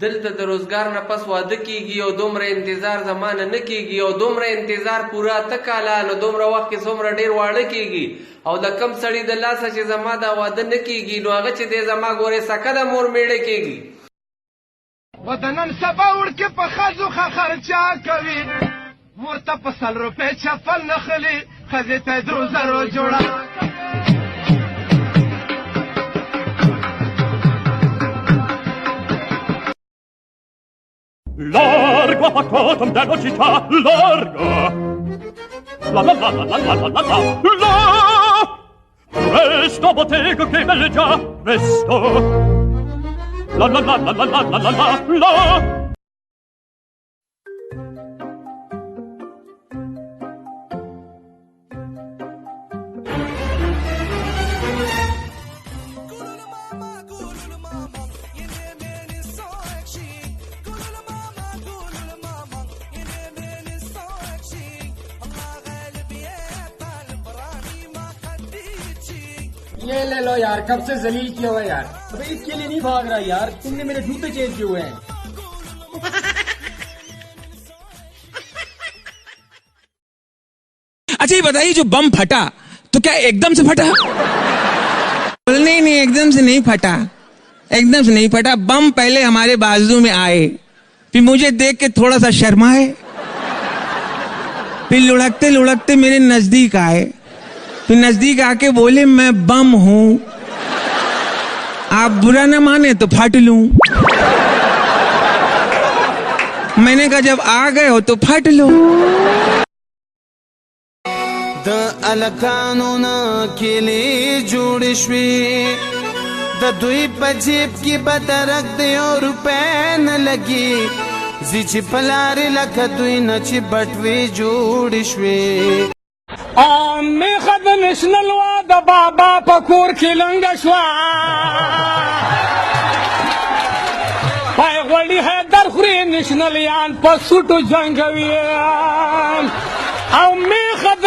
دلته د روزګار نه پس واده کیږي او دومره انتظار زمانه نه کیږي او دومره انتظار پورا تکاله نو دومره وخت کې څومره ډیر واړه کیږي او د کم سړي د لاسه چې زما دا واده نه کیږي نو هغه چې دی زما ګورې سکه د مور میړه کیږي ودنن سبا وړکې په ښځو ښه خرچا کوي مور ته په 100 روپۍ چپل نه خلي ښځې ته 2,000 جوړه Largo a factotum della città, largo! La la la la la la la la la la! Presto bottego che belle già, presto! La la la la la la la la la la! ये ले लो यार, कब से जलील किया हुआ यार। अबे ईद के लिए नहीं भाग रहा यार, तुमने मेरे जूते चेंज किए हुए हैं। अच्छा ये बताइए, जो बम फटा तो क्या एकदम से फटा? नहीं नहीं, एकदम से नहीं फटा, एकदम से नहीं फटा। बम पहले हमारे बाजू में आए, फिर मुझे देख के थोड़ा सा शर्माए, फिर लुढ़कते लुढ़कते मेरे नजदीक आए, फिर नजदीक आके बोले मैं बम हूं, आप बुरा न माने तो फट लूं। मैंने कहा जब आ गए हो तो फट लो। د الکانونه کلی جوړ شوي د دوی په جیب کې به درک د 1 روپۍ نه لګي زی چې په لارې لکه دوی نه چې بټوې جوړ شوي میخه د نشنل وا د بابا په کور کې لنګه شوه پای غوړي حیدر خوري نشنلیان په سوټو جنګوي او میخه